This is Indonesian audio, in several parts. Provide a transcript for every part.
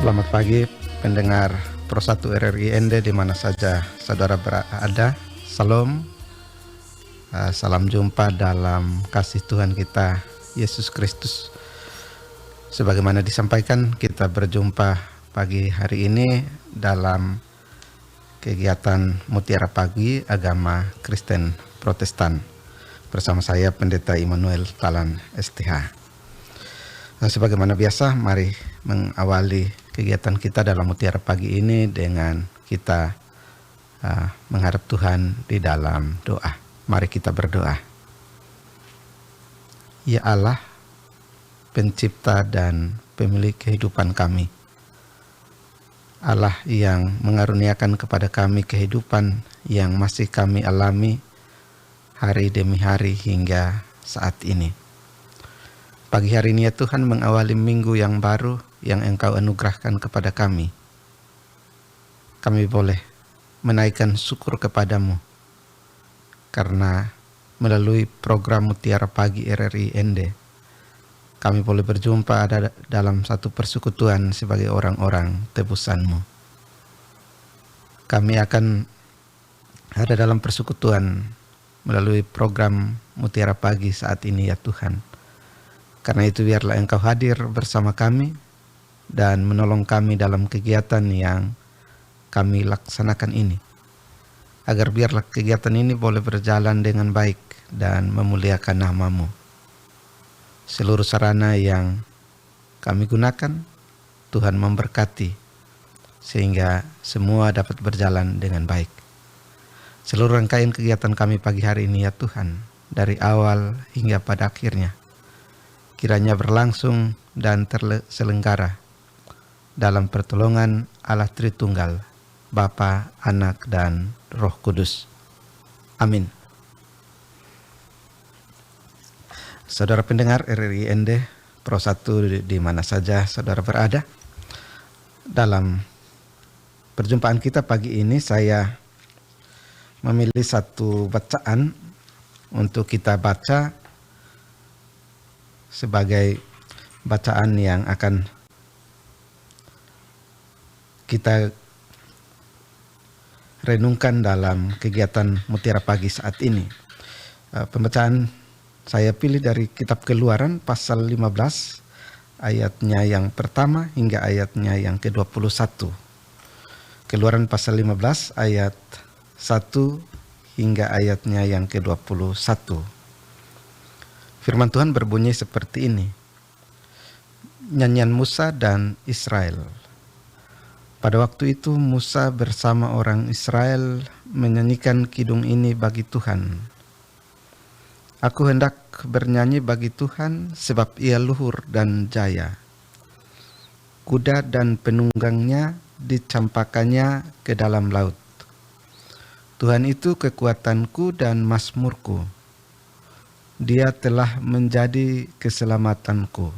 Selamat pagi pendengar Pro 1 RRI ND di mana saja saudara berada. Salam, salam jumpa dalam kasih Tuhan kita Yesus Kristus. Sebagaimana disampaikan, kita berjumpa pagi hari ini dalam kegiatan Mutiara Pagi Agama Kristen Protestan bersama saya Pendeta Immanuel Talan STH. Sebagaimana biasa, mari mengawali kegiatan kita dalam Mutiara Pagi ini dengan kita mengharap Tuhan di dalam doa. Mari kita berdoa. Ya Allah, pencipta dan pemilik kehidupan kami, Allah yang mengaruniakan kepada kami kehidupan yang masih kami alami hari demi hari hingga saat ini. Pagi hari ini ya Tuhan, mengawali minggu yang baru yang Engkau anugerahkan kepada kami. Kami boleh menaikkan syukur kepadamu karena melalui program Mutiara Pagi RRI ND, kami boleh berjumpa dalam satu persekutuan sebagai orang-orang tebusan-Mu. Kami akan ada dalam persekutuan melalui program Mutiara Pagi saat ini ya Tuhan. Karena itu biarlah Engkau hadir bersama kami dan menolong kami dalam kegiatan yang kami laksanakan ini. Agar biarlah kegiatan ini boleh berjalan dengan baik dan memuliakan nama-Mu. Seluruh sarana yang kami gunakan, Tuhan memberkati sehingga semua dapat berjalan dengan baik. Seluruh rangkaian kegiatan kami pagi hari ini ya Tuhan, dari awal hingga pada akhirnya, kiranya berlangsung dan terselenggara dalam pertolongan Allah Tritunggal, Bapa, Anak, dan Roh Kudus. Amin. Saudara pendengar RRI ND Pro 1 di mana saja saudara berada, dalam perjumpaan kita pagi ini saya memilih satu bacaan untuk kita baca sebagai bacaan yang akan kita renungkan dalam kegiatan Mutiara Pagi saat ini. Pembacaan saya pilih dari kitab Keluaran pasal 15 ayatnya yang pertama hingga ayatnya yang ke-21. Keluaran pasal 15 ayat 1 hingga ayatnya yang ke-21. Firman Tuhan berbunyi seperti ini. Nyanyian Musa dan Israel. Pada waktu itu Musa bersama orang Israel menyanyikan kidung ini bagi Tuhan. Aku hendak bernyanyi bagi Tuhan sebab Ia luhur dan jaya. Kuda dan penunggangnya dicampakkannya ke dalam laut. Tuhan itu kekuatanku dan mazmurku. Dia telah menjadi keselamatanku.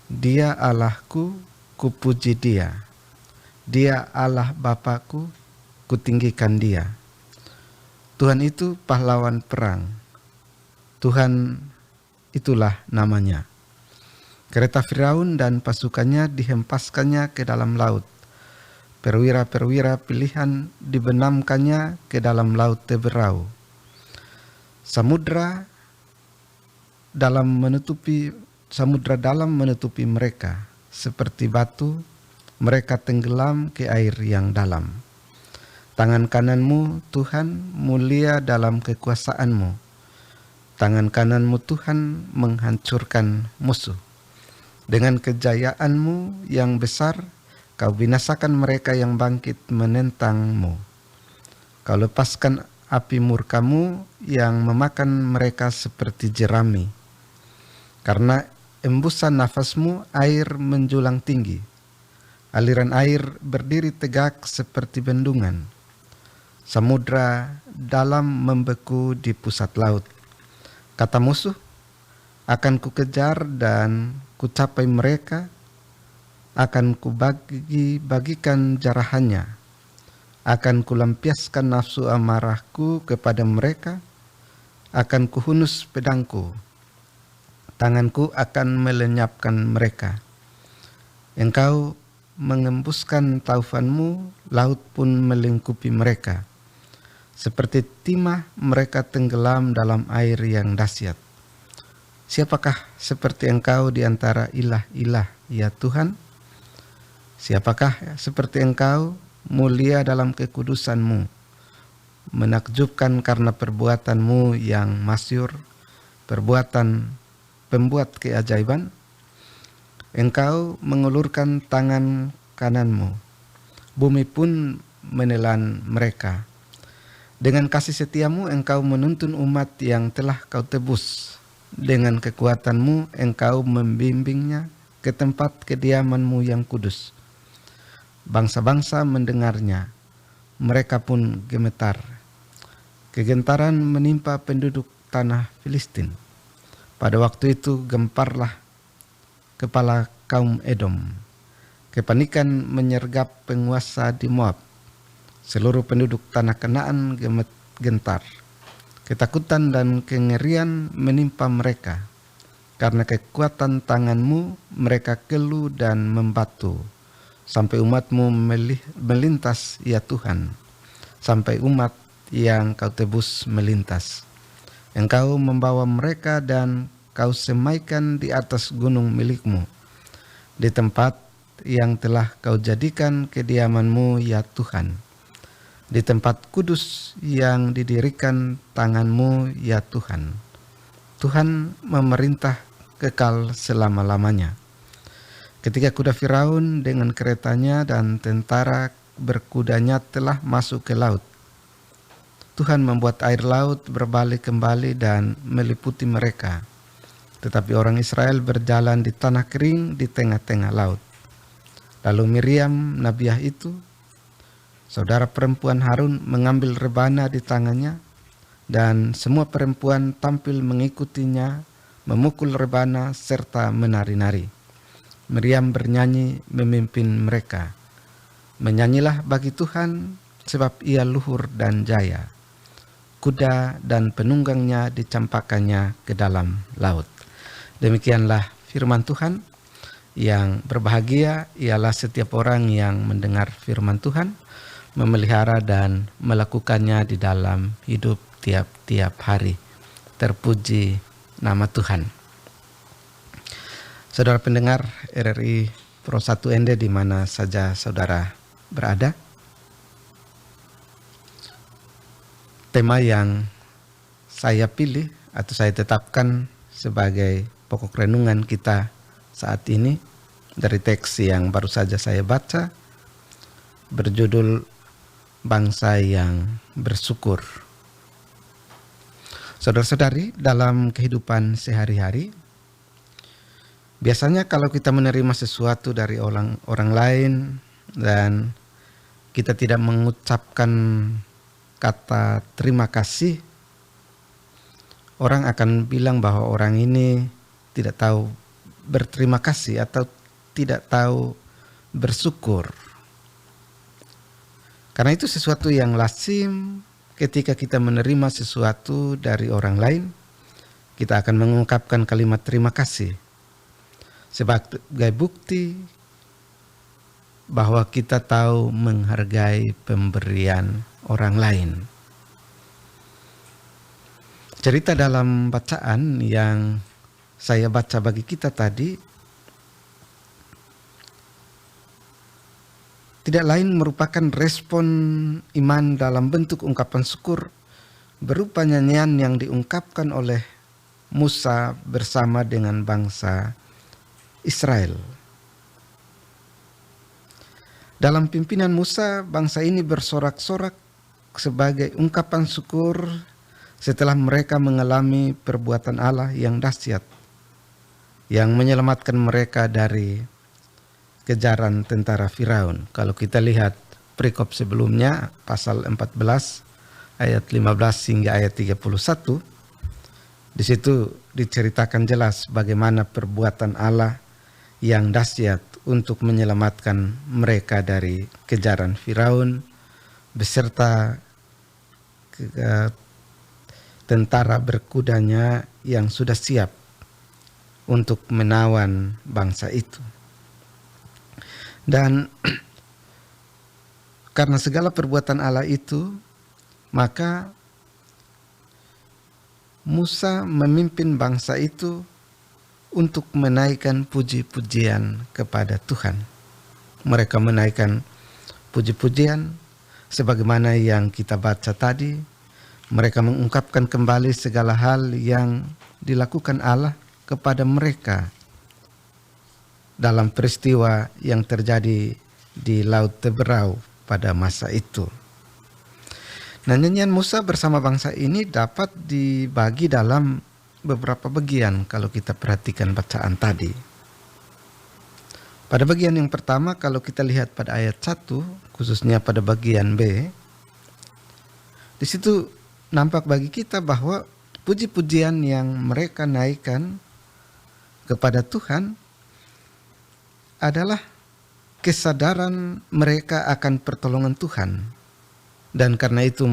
Dia Allahku, kupuji Dia. Dia Allah Bapakku, kutinggikan Dia. Tuhan itu pahlawan perang. Tuhan itulah namanya. Kereta Firaun dan pasukannya dihempaskannya ke dalam laut. Perwira-perwira pilihan dibenamkannya ke dalam laut teberau. Samudra dalam menutupi mereka, seperti batu, mereka tenggelam ke air yang dalam. Tangan kananmu, Tuhan, mulia dalam kekuasaan-Mu. Tangan kananmu, Tuhan, menghancurkan musuh. Dengan kejayaan-Mu yang besar, Kau binasakan mereka yang bangkit menentang-Mu. Kau lepaskan api murka-Mu yang memakan mereka seperti jerami. Karena embusan nafas-Mu air menjulang tinggi. Aliran air berdiri tegak seperti bendungan. Samudra dalam membeku di pusat laut. Kata musuh, akan kukejar dan kucapai mereka. Akan kubagi-bagikan jarahannya. Akan kulampiaskan nafsu amarahku kepada mereka. Akan kuhunus pedangku. Tanganku akan melenyapkan mereka. Engkau mengembuskan taufanmu, laut pun melingkupi mereka. Seperti timah mereka tenggelam dalam air yang dahsyat. Siapakah seperti Engkau di antara ilah-ilah, ya Tuhan? Siapakah seperti Engkau, mulia dalam kekudusan-Mu, menakjubkan karena perbuatan-Mu yang masyhur, perbuatan pembuat keajaiban? Engkau mengulurkan tangan kanan-Mu, bumi pun menelan mereka. Dengan kasih setiamu Engkau menuntun umat yang telah Kau tebus. Dengan kekuatanmu Engkau membimbingnya ke tempat kediaman-Mu yang kudus. Bangsa-bangsa mendengarnya, mereka pun gemetar. Kegentaran menimpa penduduk tanah Filistin. Pada waktu itu gemparlah kepala kaum Edom. Kepanikan menyergap penguasa di Moab. Seluruh penduduk tanah Kanaan gentar. Ketakutan dan kengerian menimpa mereka. Karena kekuatan tangan-Mu mereka keluh dan membatu. Sampai umat-Mu melintas, ya Tuhan. Sampai umat yang Kau tebus melintas. Engkau membawa mereka dan Kau semaikan di atas gunung milik-Mu. Di tempat yang telah Kau jadikan kediaman-Mu, ya Tuhan. Di tempat kudus yang didirikan tangan-Mu, ya Tuhan. Tuhan memerintah kekal selama-lamanya. Ketika kuda Firaun dengan keretanya dan tentara berkudanya telah masuk ke laut, Tuhan membuat air laut berbalik kembali dan meliputi mereka. Tetapi orang Israel berjalan di tanah kering di tengah-tengah laut. Lalu Miriam, nabiah itu, saudara perempuan Harun, mengambil rebana di tangannya, dan semua perempuan tampil mengikutinya, memukul rebana serta menari-nari. Miriam bernyanyi memimpin mereka. Menyanyilah bagi Tuhan, sebab Ia luhur dan jaya. Kuda dan penunggangnya dicampakkannya ke dalam laut. Demikianlah firman Tuhan. Yang berbahagia ialah setiap orang yang mendengar firman Tuhan, memelihara dan melakukannya di dalam hidup tiap-tiap hari. Terpuji nama Tuhan. Saudara pendengar RRI Pro 1 ND di mana saja saudara berada. Tema yang saya pilih atau saya tetapkan sebagai pokok renungan kita saat ini dari teks yang baru saja saya baca, berjudul Bangsa yang Bersyukur. Saudara-saudari, dalam kehidupan sehari-hari, biasanya kalau kita menerima sesuatu dari orang lain dan kita tidak mengucapkan kata terima kasih, orang akan bilang bahwa orang ini tidak tahu berterima kasih atau tidak tahu bersyukur. Karena itu sesuatu yang lazim ketika kita menerima sesuatu dari orang lain, kita akan mengungkapkan kalimat terima kasih sebagai bukti bahwa kita tahu menghargai pemberian orang lain. Cerita dalam bacaan yang saya baca bagi kita tadi tidak lain merupakan respon iman dalam bentuk ungkapan syukur berupa nyanyian yang diungkapkan oleh Musa bersama dengan bangsa Israel. Dalam pimpinan Musa, bangsa ini bersorak-sorak sebagai ungkapan syukur setelah mereka mengalami perbuatan Allah yang dahsyat, yang menyelamatkan mereka dari kejaran tentara Firaun. Kalau kita lihat perikop sebelumnya, pasal 14 ayat 15 hingga ayat 31, di situ diceritakan jelas bagaimana perbuatan Allah yang dahsyat untuk menyelamatkan mereka dari kejaran Firaun beserta tentara berkudanya yang sudah siap untuk menawan bangsa itu. Dan karena segala perbuatan Allah itu, maka Musa memimpin bangsa itu untuk menaikkan puji-pujian kepada Tuhan. Mereka menaikkan puji-pujian sebagaimana yang kita baca tadi. Mereka mengungkapkan kembali segala hal yang dilakukan Allah kepada mereka dalam peristiwa yang terjadi di Laut Teberau pada masa itu. Nah, nyanyian Musa bersama bangsa ini dapat dibagi dalam beberapa bagian kalau kita perhatikan bacaan tadi. Pada bagian yang pertama, kalau kita lihat pada ayat 1, khususnya pada bagian B, di situ nampak bagi kita bahwa puji-pujian yang mereka naikkan kepada Tuhan adalah kesadaran mereka akan pertolongan Tuhan. Dan karena itu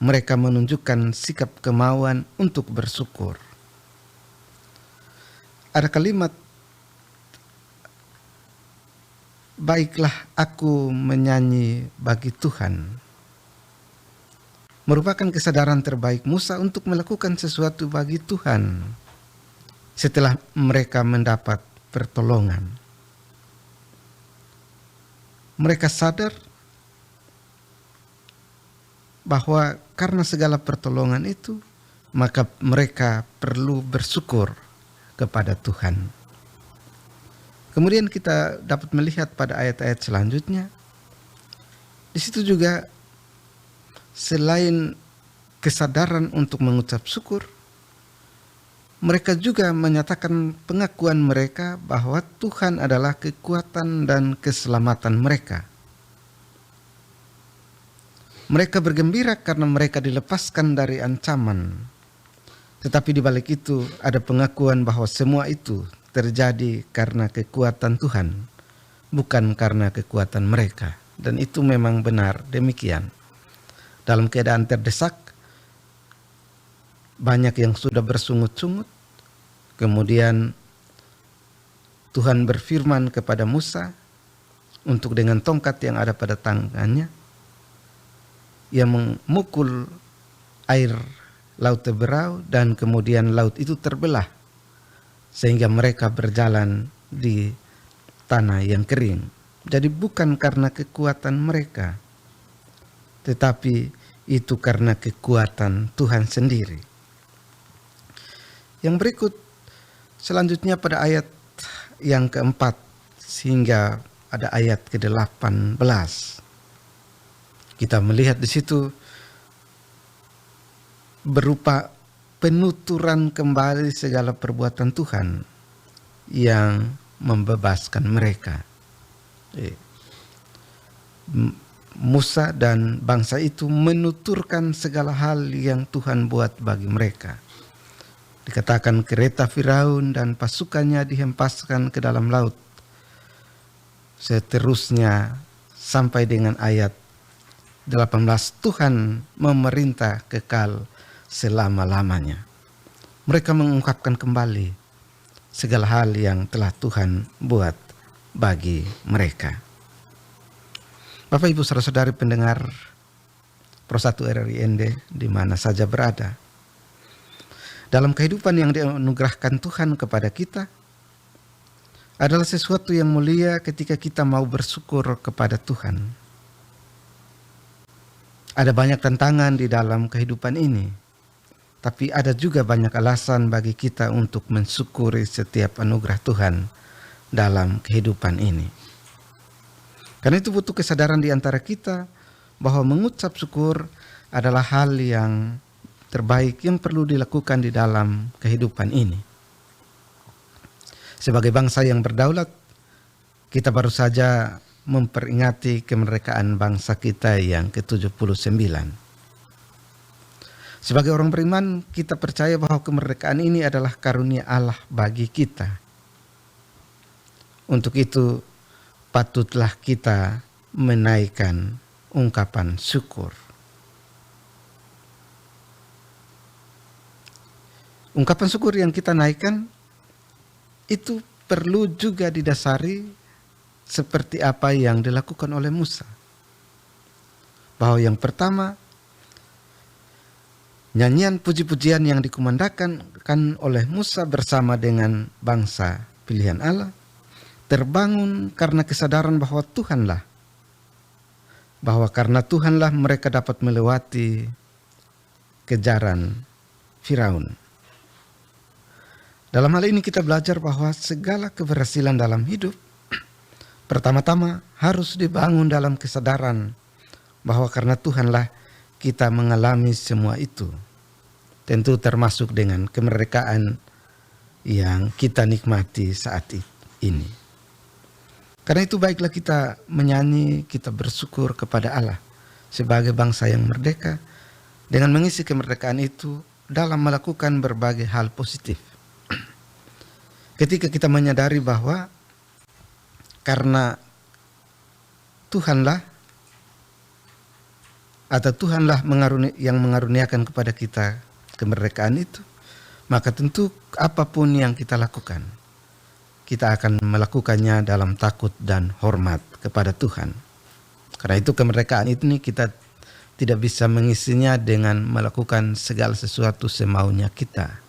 mereka menunjukkan sikap kemauan untuk bersyukur. Ada kalimat, baiklah aku menyanyi bagi Tuhan, merupakan kesadaran terbaik Musa untuk melakukan sesuatu bagi Tuhan setelah mereka mendapat pertolongan. Mereka sadar bahwa karena segala pertolongan itu, maka mereka perlu bersyukur kepada Tuhan. Kemudian kita dapat melihat pada ayat-ayat selanjutnya, di situ juga selain kesadaran untuk mengucap syukur, mereka juga menyatakan pengakuan mereka bahwa Tuhan adalah kekuatan dan keselamatan mereka. Mereka bergembira karena mereka dilepaskan dari ancaman. Tetapi di balik itu ada pengakuan bahwa semua itu terjadi karena kekuatan Tuhan, bukan karena kekuatan mereka. Dan itu memang benar demikian. Dalam keadaan terdesak, banyak yang sudah bersungut-sungut. Kemudian Tuhan berfirman kepada Musa untuk dengan tongkat yang ada pada tangannya, yang memukul air Laut Teberau, dan kemudian laut itu terbelah sehingga mereka berjalan di tanah yang kering. Jadi bukan karena kekuatan mereka, tetapi itu karena kekuatan Tuhan sendiri. Yang berikut selanjutnya pada ayat yang keempat sehingga ada ayat ke-18. Kita melihat di situ berupa penuturan kembali segala perbuatan Tuhan yang membebaskan mereka. Musa dan bangsa itu menuturkan segala hal yang Tuhan buat bagi mereka. Dikatakan kereta Firaun dan pasukannya dihempaskan ke dalam laut. Seterusnya sampai dengan ayat 18, Tuhan memerintah kekal selama-lamanya. Mereka mengungkapkan kembali segala hal yang telah Tuhan buat bagi mereka. Bapak Ibu saudara-saudari pendengar Pro 1 RRIND di mana saja berada, dalam kehidupan yang dianugerahkan Tuhan kepada kita adalah sesuatu yang mulia ketika kita mau bersyukur kepada Tuhan. Ada banyak tantangan di dalam kehidupan ini, tapi ada juga banyak alasan bagi kita untuk mensyukuri setiap anugerah Tuhan dalam kehidupan ini. Karena itu butuh kesadaran di antara kita bahwa mengucap syukur adalah hal yang terbaik yang perlu dilakukan di dalam kehidupan ini. Sebagai bangsa yang berdaulat, kita baru saja memperingati kemerdekaan bangsa kita yang ke-79. Sebagai orang beriman, kita percaya bahwa kemerdekaan ini adalah karunia Allah bagi kita. Untuk itu, patutlah kita menaikkan ungkapan syukur. Ungkapan syukur yang kita naikkan itu perlu juga didasari seperti apa yang dilakukan oleh Musa. Bahwa yang pertama, nyanyian puji-pujian yang dikumandangkan oleh Musa bersama dengan bangsa pilihan Allah terbangun karena kesadaran bahwa karena Tuhanlah mereka dapat melewati kejaran Firaun. Dalam hal ini kita belajar bahwa segala keberhasilan dalam hidup pertama-tama harus dibangun dalam kesadaran bahwa karena Tuhanlah kita mengalami semua itu. Tentu termasuk dengan kemerdekaan yang kita nikmati saat ini. Karena itu baiklah kita menyanyi, kita bersyukur kepada Allah sebagai bangsa yang merdeka dengan mengisi kemerdekaan itu dalam melakukan berbagai hal positif. Ketika kita menyadari bahwa karena Tuhanlah yang mengaruniakan kepada kita kemerdekaan itu, maka tentu apapun yang kita lakukan, kita akan melakukannya dalam takut dan hormat kepada Tuhan. Karena itu kemerdekaan ini kita tidak bisa mengisinya dengan melakukan segala sesuatu semaunya kita.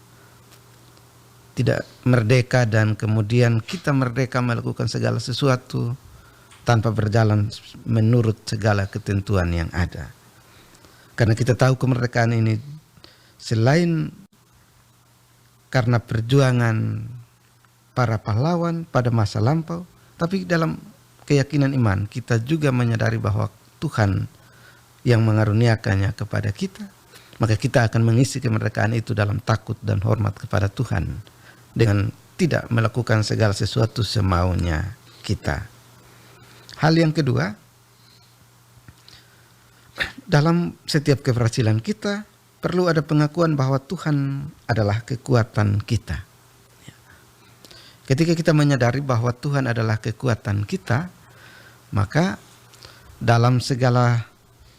Tidak merdeka dan kemudian kita merdeka melakukan segala sesuatu tanpa berjalan menurut segala ketentuan yang ada. Karena kita tahu kemerdekaan ini selain karena perjuangan para pahlawan pada masa lampau, tapi dalam keyakinan iman kita juga menyadari bahwa Tuhan yang mengaruniakannya kepada kita, maka kita akan mengisi kemerdekaan itu dalam takut dan hormat kepada Tuhan dengan tidak melakukan segala sesuatu semaunya kita. Hal yang kedua, dalam setiap keberhasilan kita perlu ada pengakuan bahwa Tuhan adalah kekuatan kita. Ketika kita menyadari bahwa Tuhan adalah kekuatan kita, maka dalam segala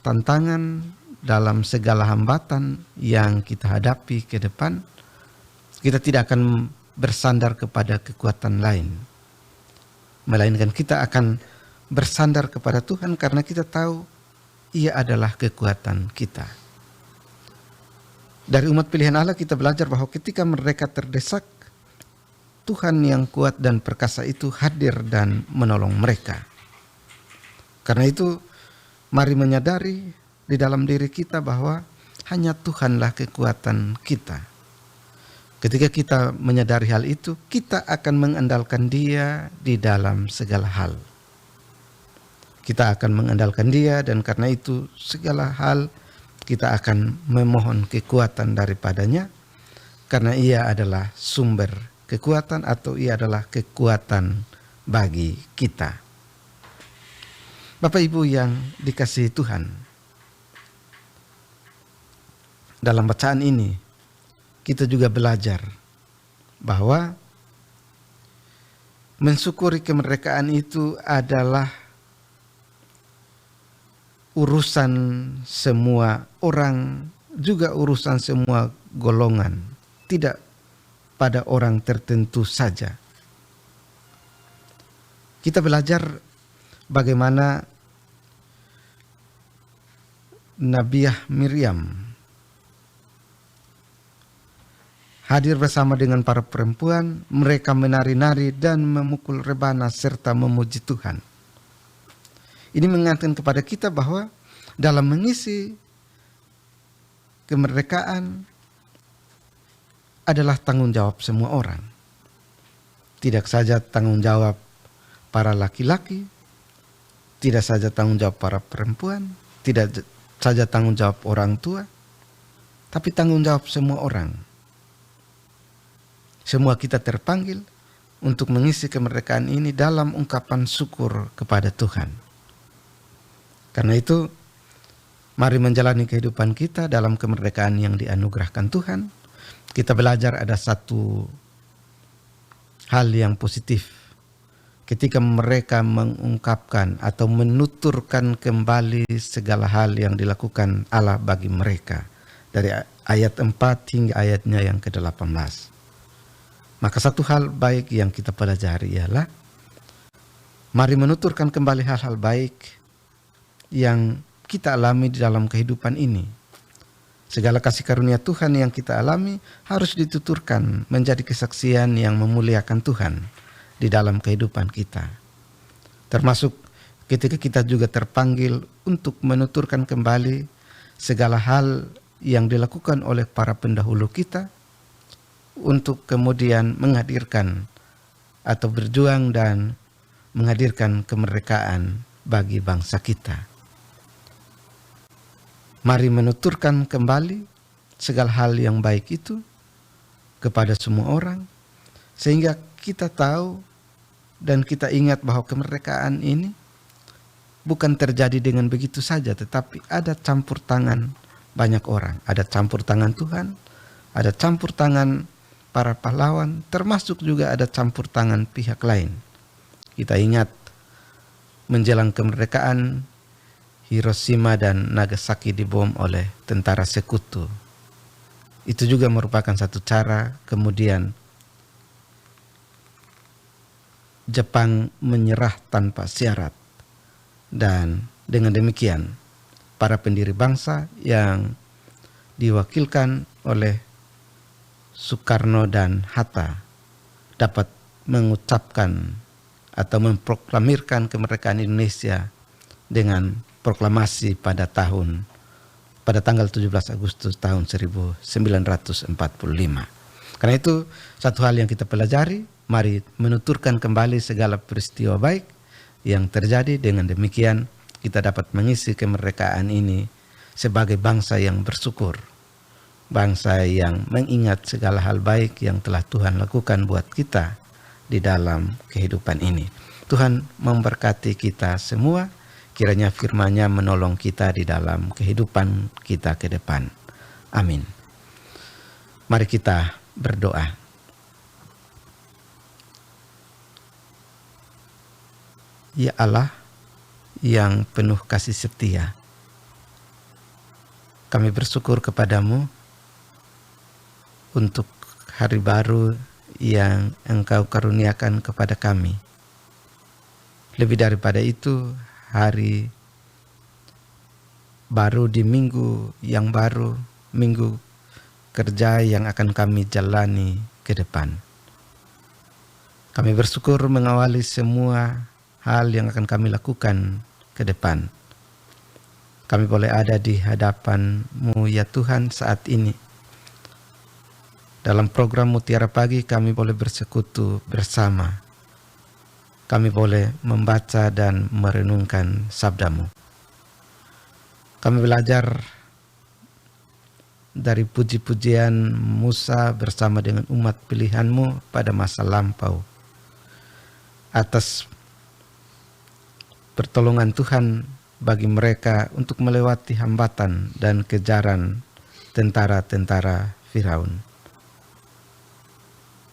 tantangan, dalam segala hambatan yang kita hadapi ke depan, kita tidak akan bersandar kepada kekuatan lain, melainkan kita akan bersandar kepada Tuhan karena kita tahu Ia adalah kekuatan kita. Dari umat pilihan Allah kita belajar bahwa ketika mereka terdesak, Tuhan yang kuat dan perkasa itu hadir dan menolong mereka. Karena itu mari menyadari di dalam diri kita bahwa hanya Tuhanlah kekuatan kita. Ketika kita menyadari hal itu, kita akan mengandalkan Dia di dalam segala hal. Kita akan mengandalkan Dia dan karena itu segala hal kita akan memohon kekuatan daripadanya karena Ia adalah sumber kekuatan atau Ia adalah kekuatan bagi kita. Bapak Ibu yang dikasihi Tuhan, dalam bacaan ini kita juga belajar bahwa mensyukuri kemerdekaan itu adalah urusan semua orang, juga urusan semua golongan, tidak pada orang tertentu saja. Kita belajar bagaimana Nabiah Miriam hadir bersama dengan para perempuan, mereka menari-nari dan memukul rebana serta memuji Tuhan. Ini mengingatkan kepada kita bahwa dalam mengisi kemerdekaan adalah tanggung jawab semua orang. Tidak saja tanggung jawab para laki-laki, tidak saja tanggung jawab para perempuan, tidak saja tanggung jawab orang tua, tapi tanggung jawab semua orang. Semua kita terpanggil untuk mengisi kemerdekaan ini dalam ungkapan syukur kepada Tuhan. Karena itu, mari menjalani kehidupan kita dalam kemerdekaan yang dianugerahkan Tuhan. Kita belajar ada satu hal yang positif ketika mereka mengungkapkan atau menuturkan kembali segala hal yang dilakukan Allah bagi mereka. Dari ayat 4 hingga ayatnya yang ke-18. Maka satu hal baik yang kita pelajari ialah Mari menuturkan kembali hal-hal baik yang kita alami di dalam kehidupan ini. Segala kasih karunia Tuhan yang kita alami harus dituturkan menjadi kesaksian yang memuliakan Tuhan di dalam kehidupan kita. Termasuk ketika kita juga terpanggil untuk menuturkan kembali segala hal yang dilakukan oleh para pendahulu kita untuk kemudian menghadirkan atau berjuang dan menghadirkan kemerdekaan bagi bangsa kita. Mari menuturkan kembali segala hal yang baik itu kepada semua orang, sehingga kita tahu dan kita ingat bahwa kemerdekaan ini bukan terjadi dengan begitu saja, tetapi ada campur tangan banyak orang. Ada campur tangan Tuhan, ada campur tangan para pahlawan, termasuk juga ada campur tangan pihak lain. Kita ingat menjelang kemerdekaan, Hiroshima dan Nagasaki dibom oleh tentara sekutu. Itu juga merupakan satu cara kemudian Jepang menyerah tanpa syarat. Dan dengan demikian para pendiri bangsa yang diwakilkan oleh Soekarno dan Hatta dapat mengucapkan atau memproklamirkan kemerdekaan Indonesia dengan proklamasi pada tanggal 17 Agustus tahun 1945. Karena itu satu hal yang kita pelajari, mari menuturkan kembali segala peristiwa baik yang terjadi. Dengan demikian kita dapat mengisi kemerdekaan ini sebagai bangsa yang bersyukur, bangsa yang mengingat segala hal baik yang telah Tuhan lakukan buat kita di dalam kehidupan ini. Tuhan memberkati kita semua. Kiranya firman-Nya menolong kita di dalam kehidupan kita ke depan. Amin. Mari kita berdoa. Ya Allah yang penuh kasih setia, kami bersyukur kepadamu untuk hari baru yang Engkau karuniakan kepada kami. Lebih daripada itu, hari baru di minggu yang baru, minggu kerja yang akan kami jalani ke depan. Kami bersyukur mengawali semua hal yang akan kami lakukan ke depan. Kami boleh ada di hadapan-Mu ya Tuhan saat ini. Dalam program Mutiara Pagi kami boleh bersekutu bersama. Kami boleh membaca dan merenungkan sabda-Mu. Kami belajar dari puji-pujian Musa bersama dengan umat pilihan-Mu pada masa lampau. Atas pertolongan Tuhan bagi mereka untuk melewati hambatan dan kejaran tentara-tentara Firaun.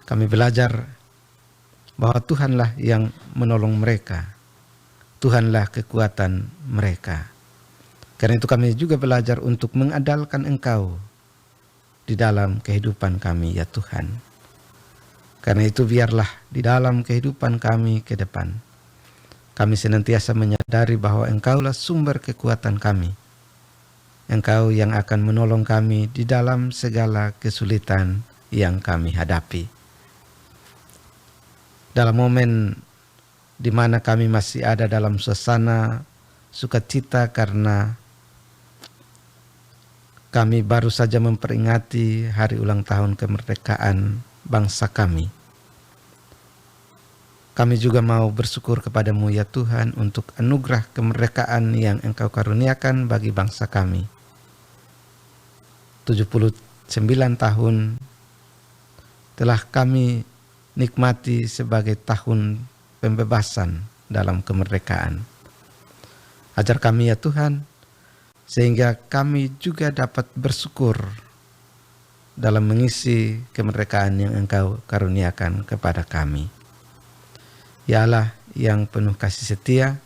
Kami belajar bahwa Tuhanlah yang menolong mereka. Tuhanlah kekuatan mereka. Karena itu kami juga belajar untuk mengandalkan Engkau di dalam kehidupan kami ya Tuhan. Karena itu biarlah di dalam kehidupan kami ke depan, kami senantiasa menyadari bahwa Engkaulah sumber kekuatan kami. Engkau yang akan menolong kami di dalam segala kesulitan yang kami hadapi. Dalam momen di mana kami masih ada dalam suasana sukacita karena kami baru saja memperingati hari ulang tahun kemerdekaan bangsa kami. Kami juga mau bersyukur kepadamu ya Tuhan untuk anugerah kemerdekaan yang Engkau karuniakan bagi bangsa kami. 79 tahun telah kami nikmati sebagai tahun pembebasan dalam kemerdekaan. Ajar kami ya Tuhan, sehingga kami juga dapat bersyukur dalam mengisi kemerdekaan yang Engkau karuniakan kepada kami. Ya Allah yang penuh kasih setia,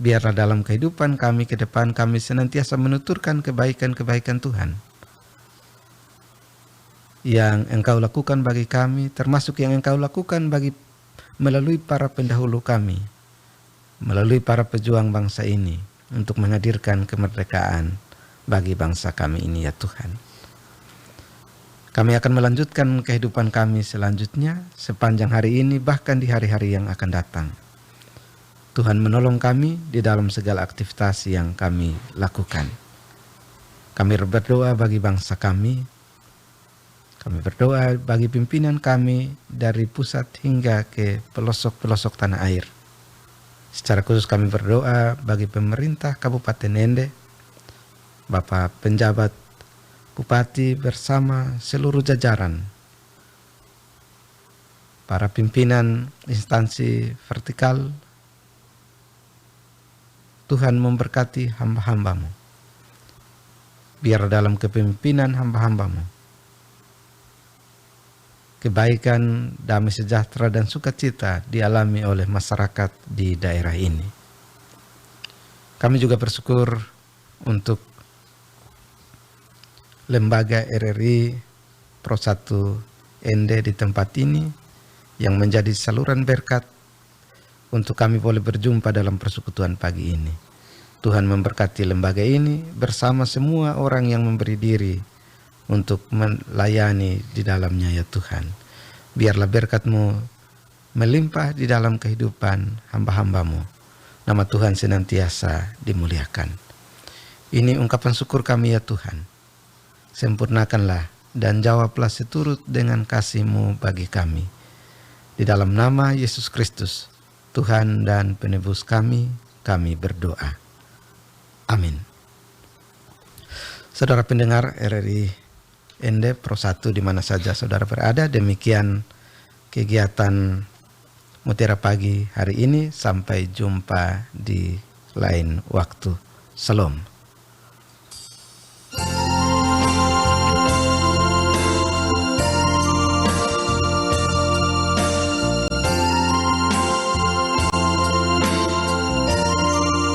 biarlah dalam kehidupan kami ke depan kami senantiasa menuturkan kebaikan-kebaikan Tuhan yang Engkau lakukan bagi kami, termasuk yang Engkau lakukan bagi melalui para pendahulu kami, melalui para pejuang bangsa ini untuk menghadirkan kemerdekaan bagi bangsa kami ini ya Tuhan. Kami akan melanjutkan kehidupan kami selanjutnya sepanjang hari ini bahkan di hari-hari yang akan datang. Tuhan menolong kami di dalam segala aktivitas yang kami lakukan. Kami berdoa bagi bangsa kami. Kami berdoa bagi pimpinan kami dari pusat hingga ke pelosok-pelosok tanah air. Secara khusus kami berdoa bagi pemerintah Kabupaten Ende, Bapak penjabat Bupati bersama seluruh jajaran, para pimpinan instansi vertikal. Tuhan memberkati hamba-hambamu. Biar dalam kepemimpinan hamba-hambamu kebaikan, damai sejahtera dan sukacita dialami oleh masyarakat di daerah ini. Kami juga bersyukur untuk lembaga RRI Pro 1 Ende di tempat ini yang menjadi saluran berkat untuk kami boleh berjumpa dalam persekutuan pagi ini. Tuhan memberkati lembaga ini bersama semua orang yang memberi diri untuk melayani di dalamnya ya Tuhan. Biarlah berkat-Mu melimpah di dalam kehidupan hamba-hamba-Mu. Nama Tuhan senantiasa dimuliakan. Ini ungkapan syukur kami ya Tuhan. Sempurnakanlah dan jawablah seturut dengan kasih-Mu bagi kami. Di dalam nama Yesus Kristus, Tuhan dan penebus kami berdoa. Amin. Saudara pendengar RRI Ende Pro 1 di mana saja saudara berada, demikian kegiatan Mutiara Pagi hari ini. Sampai jumpa di lain waktu. Shalom.